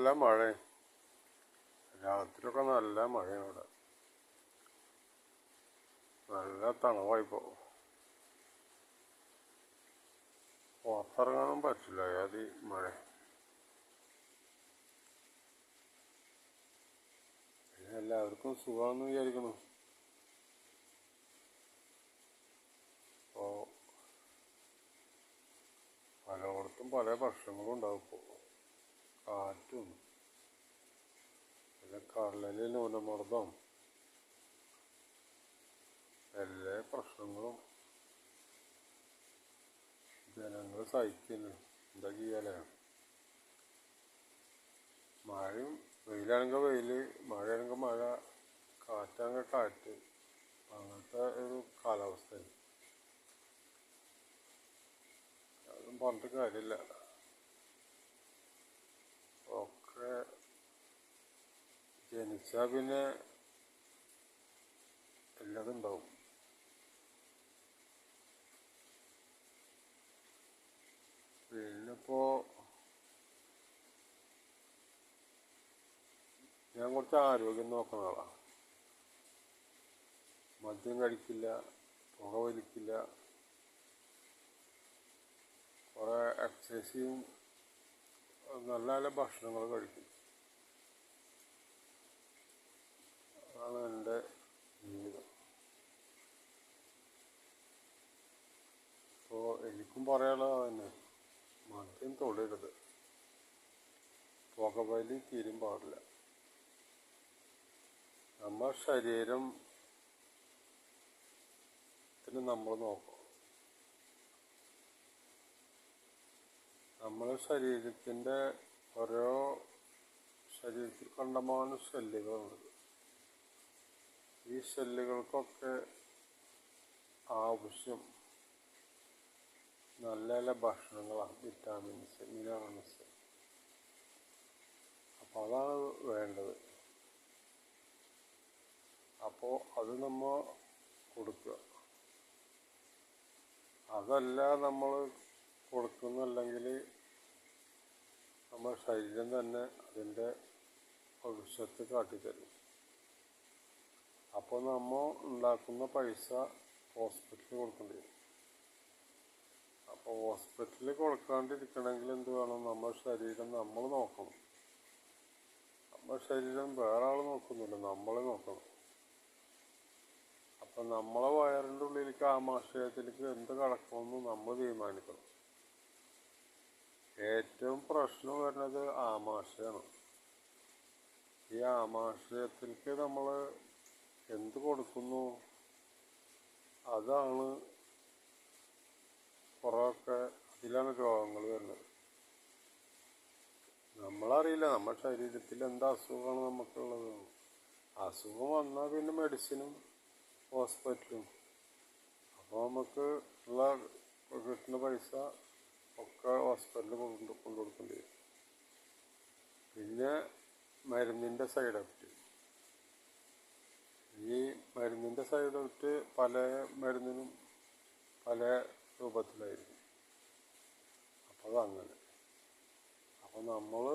നല്ല മഴ. രാത്രിയൊക്കെ നല്ല മഴയാണ് ഇവിടെ. നല്ല തണുപ്പായിപ്പോ. പുറത്തിറങ്ങാനും പറ്റില്ല, ഏത് മഴ. പിന്നെ എല്ലാവർക്കും സുഖമാണെന്ന് വിചാരിക്കുന്നു. അപ്പോൾ പലയിടത്തും പല പ്രശ്നങ്ങളും ഉണ്ടാവും. ഇപ്പോൾ കാറ്റും പിന്നെ കടലിൽ ന്യൂനമർദ്ദം, എല്ലാ പ്രശ്നങ്ങളും ജനങ്ങൾ സഹിക്കുന്നു. എന്താ ചെയ്യാലേ? മഴയും വെയിലാണെങ്കിൽ വെയിൽ, മഴയാണെങ്കിൽ മഴ, കാറ്റാണെങ്കിൽ കാറ്റ്, അങ്ങനത്തെ ഒരു കാലാവസ്ഥയാണ്. അതൊന്നും പറഞ്ഞിട്ട് കാര്യമില്ല. ഒക്കെ ജനിച്ചാൽ പിന്നെ എല്ലാതും ഉണ്ടാവും. പിന്നിപ്പോൾ ഞാൻ കുറച്ച് ആരോഗ്യം നോക്കുന്ന ആളാണ്. മദ്യം കഴിക്കില്ല, പുക വലിക്കില്ല, കുറേ എക്സസൈസ് ചെയ്യും, നല്ല നല്ല ഭക്ഷണങ്ങൾ കഴിക്കും. അതാണ് എൻ്റെ ജീവിതം. അപ്പോൾ എനിക്കും പറയാനുള്ളത് തന്നെ, മദ്യം തൊടരുത്, പുകവലി തീരും പാടില്ല. നമ്മുടെ ശരീരത്തിന് നമ്മൾ നോക്കണം. നമ്മുടെ ശരീരത്തിൻ്റെ ഓരോ ശരീരത്തിൽ കണ്ടമാനം സെല്ലുകളുണ്ട്. ഈ സെല്ലുകൾക്കൊക്കെ ആവശ്യം നല്ല നല്ല ഭക്ഷണങ്ങളാണ്, വിറ്റാമിൻസ്, മിനറൽസ്. അപ്പോൾ അതാണ് വേണ്ടത്. അപ്പോൾ അത് നമ്മൾ കൊടുക്കുക. അതല്ല നമ്മൾ കൊടുക്കുന്നില്ലെങ്കിൽ നമ്മുടെ ശരീരം തന്നെ അതിൻ്റെ ഭവിഷ്യത്ത് കാട്ടിത്തരും. അപ്പോൾ നമ്മൾ ഉണ്ടാക്കുന്ന പൈസ ഹോസ്പിറ്റലിൽ കൊടുക്കേണ്ടി വരും. അപ്പോൾ ഹോസ്പിറ്റലിൽ കൊടുക്കാണ്ടിരിക്കണമെങ്കിൽ എന്ത് വേണം? നമ്മുടെ ശരീരം നമ്മൾ നോക്കണം. നമ്മുടെ ശരീരം വേറെ ആൾ നോക്കുന്നില്ല, നമ്മൾ നോക്കണം. അപ്പം നമ്മളെ വയറിൻ്റെ ഉള്ളിലേക്ക്, ആമാശയത്തിലേക്ക് എന്ത് കടക്കണമെന്ന് നമ്മൾ തീരുമാനിക്കണം. ഏറ്റവും പ്രശ്നം വരുന്നത് ആമാശയമാണ്. ഈ ആമാശയത്തിലേക്ക് നമ്മൾ എന്ത് കൊടുക്കുന്നു, അതാണ് കുറേയൊക്കെ, അതിലാണ് രോഗങ്ങൾ വരുന്നത്. നമ്മളറിയില്ല നമ്മുടെ ശരീരത്തിൽ എന്താ അസുഖമാണ് നമുക്കുള്ളത്. അസുഖം വന്നാൽ പിന്നെ മെഡിസിനും ഹോസ്പിറ്റലും. അപ്പോൾ നമുക്ക് ഉള്ള കിട്ടുന്ന പൈസ ഒക്കെ ഹോസ്പിറ്റലിൽ കൊണ്ടുകൊടുക്കേണ്ടി വരും. പിന്നെ മരുന്നിൻ്റെ സൈഡ് എഫക്റ്റ്. ഈ മരുന്നിൻ്റെ സൈഡ് എഫക്റ്റ് പല മരുന്നിനും പല രൂപത്തിലായിരിക്കും. അപ്പോൾ അതങ്ങനെ. അപ്പോൾ നമ്മൾ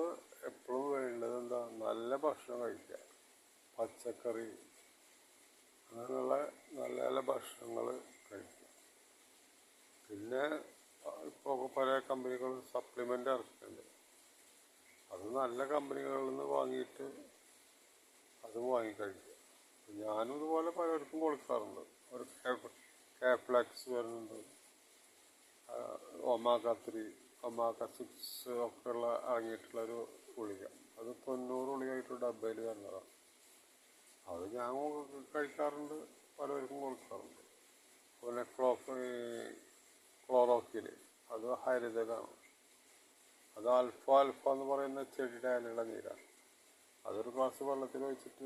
എപ്പോഴും വേണ്ടത് എന്താ? നല്ല ഭക്ഷണം കഴിക്കുക, പച്ചക്കറി, അങ്ങനെയുള്ള നല്ല നല്ല ഭക്ഷണങ്ങൾ കഴിക്കുക. പിന്നെ ഇപ്പോൾ പല കമ്പനികളും സപ്ലിമെൻ്റ് ഇറക്കുന്നുണ്ട്. അത് നല്ല കമ്പനികളിൽ നിന്ന് വാങ്ങിയിട്ട് അതും വാങ്ങിക്കഴിക്കുക. ഞാനും ഇതുപോലെ പലർക്കും കൊടുക്കാറുണ്ട്. ഒരു കാപ്ലാക്സ് വരുന്നുണ്ട്, ഒമാഗ 3, ഒമാഗ 6 ഒക്കെയുള്ള അടങ്ങിയിട്ടുള്ളൊരു ഗുളിക. അത് 90 ഗുളികയായിട്ട് ഡബ്ബയിൽ വരുന്നതാണ്. അത് ഞാൻ കഴിക്കാറുണ്ട്, പലർക്കും കൊടുക്കാറുണ്ട്. പിന്നെ ക്ലോറോക്കിൽ, അത് ഹരിതകമാണ്. അത് ആൽഫ എന്ന് പറയുന്ന ചെടിയുടെ ഇലയുടെ നീരാണ്. അതൊരു ഗ്ലാസ് വെള്ളത്തിൽ ഒഴിച്ചിട്ട്,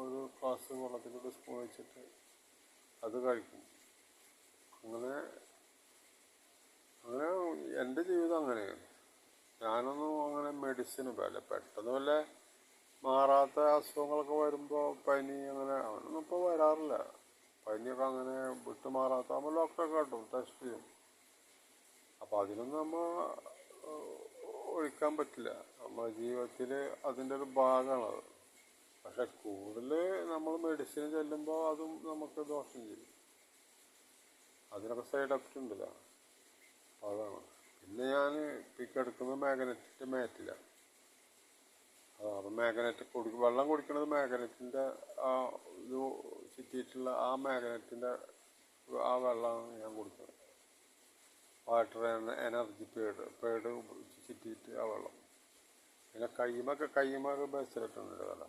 ഒരു ഗ്ലാസ് വെള്ളത്തിൽ ഒരു സ്പൂൺ ഒഴിച്ചിട്ട് അത് കഴിക്കും. അങ്ങനെ എൻ്റെ ജീവിതം അങ്ങനെയാണ്. ഞാനൊന്നും അങ്ങനെ മെഡിസിന് പോല പെട്ടെന്ന് വല്ല മാറാത്ത അസുഖങ്ങളൊക്കെ വരുമ്പോൾ, പനി അങ്ങനൊന്നും ഇപ്പോൾ വരാറില്ല. പനിയൊക്കെ അങ്ങനെ വിട്ട് മാറാത്ത നമ്മൾ ഡോക്ടറെ കാട്ടും, ടെസ്റ്റ് ചെയ്യും. അപ്പോൾ അതിനൊന്നും നമ്മൾ ഒഴിക്കാൻ പറ്റില്ല. നമ്മുടെ ജീവിതത്തിൽ അതിൻ്റെ ഒരു ഭാഗമാണത്. പക്ഷെ കൂടുതൽ നമ്മൾ മെഡിസിൻ ചെല്ലുമ്പോൾ അതും നമുക്ക് ദോഷം ചെയ്യും. അതിനൊക്കെ സൈഡ് എഫക്റ്റ് ഉണ്ടല്ലോ. അതാണ്. പിന്നെ ഞാൻ എടുക്കുന്നത് മാഗ്നറ്റിൻ്റെ മാറ്റില്ല. അപ്പം മാഗ്നറ്റ് വെള്ളം കുടിക്കുന്നത് മാഗ്നറ്റിൻ്റെ ആ ഇത് ചുറ്റിയിട്ടുള്ള ആ മാഗ്നറ്റിൻ്റെ ആ വെള്ളമാണ് ഞാൻ കുടിക്കുന്നത്. വാട്ടർ എനർജി പേഡ് ചുറ്റിയിട്ട് ആ വെള്ളം. പിന്നെ കയ്യുമൊക്കെ ബേസിലിട്ടുണ്ട് വില.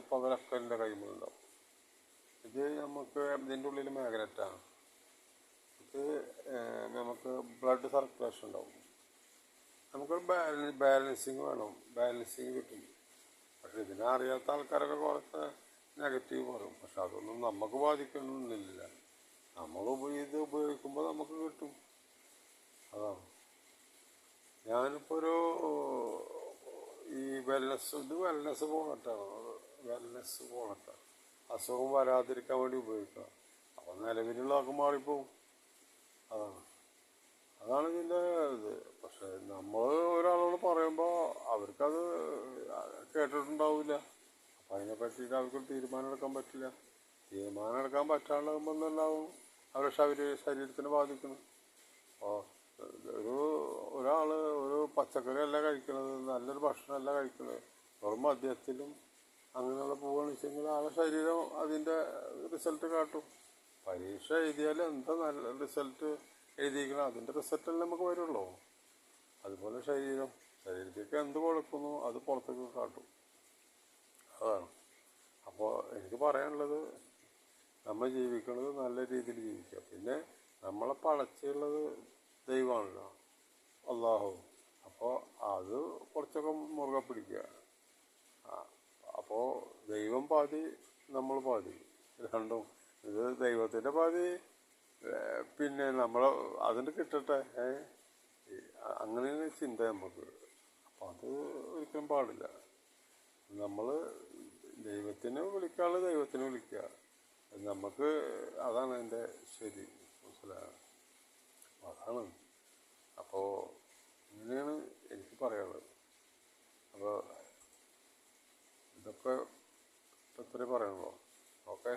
പകലൊക്കെ എൻ്റെ കൈമുണ്ടാവും. ഇത് നമുക്ക് ഇതിൻ്റെ ഉള്ളിൽ മാഗ്നറ്റാണ്. ഇത് നമുക്ക് ബ്ലഡ് സർക്കുലേഷൻ ഉണ്ടാവും. നമുക്കൊരു ബാലൻസിങ് വേണം. ബാലൻസിങ് കിട്ടും. പക്ഷെ ഇതിനറിയാത്ത ആൾക്കാരൊക്കെ കുറച്ച് നെഗറ്റീവ് പറയും. പക്ഷെ അതൊന്നും നമുക്ക് ബാധിക്കണമെന്നില്ല. നമ്മൾ ഇത് ഉപയോഗിക്കുമ്പോൾ നമുക്ക് കിട്ടും. അതാണ്. ഞാനിപ്പോൾ ഈ വെൽനെസ് പോണട്ടാണ്. വെൽനെസ് പോണട്ടാണ്. അസുഖം വരാതിരിക്കാൻ വേണ്ടി ഉപയോഗിക്കുക. അപ്പോൾ നിലവിലുള്ളതൊക്കെ മാറിപ്പോവും. അതാണ് ഇതിൻ്റെ ഇത്. പക്ഷെ നമ്മൾ ഒരാളോട് പറയുമ്പോൾ അവർക്കത് കേട്ടിട്ടുണ്ടാവില്ല. അപ്പം അതിനെ പറ്റിയിട്ട് അവർക്ക് തീരുമാനം എടുക്കാൻ പറ്റില്ല. തീരുമാനം എടുക്കാൻ പറ്റാണ്ടാകുമ്പോൾ എന്തുണ്ടാവും? അവരുടെ ശരീരത്തിനെ ബാധിക്കണം. അപ്പോൾ ഒരാൾ ഒരു പച്ചക്കറി അല്ല കഴിക്കുന്നത്, നല്ലൊരു ഭക്ഷണമല്ല കഴിക്കുന്നത്, വെറും മദ്യത്തിലും അങ്ങനെയുള്ള പോവുകയാണെന്ന് വെച്ചെങ്കിൽ ആളെ ശരീരം അതിൻ്റെ റിസൾട്ട് കാട്ടും. പരീക്ഷ എഴുതിയാൽ എന്താ നല്ല റിസൾട്ട് എഴുതിയിരിക്കണം, അതിൻ്റെ റിസൾട്ടല്ലേ നമുക്ക് വരുള്ളൂ. അതുപോലെ ശരീരത്തേക്ക് എന്ത് കൊടുക്കുന്നു അത് പുറത്തേക്ക് കാട്ടും. അതാണ്. അപ്പോൾ എനിക്ക് പറയാനുള്ളത്, നമ്മൾ ജീവിക്കുന്നത് നല്ല രീതിയിൽ ജീവിക്കുക. പിന്നെ നമ്മളെ പടച്ചുള്ളത് ദൈവമാണല്ലോ, അള്ളാഹു. അപ്പോൾ അത് കുറച്ചൊക്കെ മുറുകെ പിടിക്കുക. അപ്പോൾ ദൈവം പാതി, നമ്മൾ പാതി, രണ്ടും. ഇത് ദൈവത്തിൻ്റെ പാതി, പിന്നെ നമ്മൾ അതിൻ്റെ കിട്ടട്ടെ, അങ്ങനെയാണ് ചിന്ത നമുക്ക്. അപ്പം അത് ഒരിക്കലും പാടില്ല. നമ്മൾ ദൈവത്തിനെ വിളിക്കാനുള്ള ദൈവത്തിനെ വിളിക്കുക. നമുക്ക് അതാണ് എൻ്റെ ശരി. മനസ്സിലായോ? അതാണ്. അപ്പോൾ ഇങ്ങനെയാണ് എനിക്ക് പറയാനുള്ളത്. അപ്പോൾ ഇതൊക്കെ ഇത്രയും പറയാനുള്ളൂ. ഓക്കെ.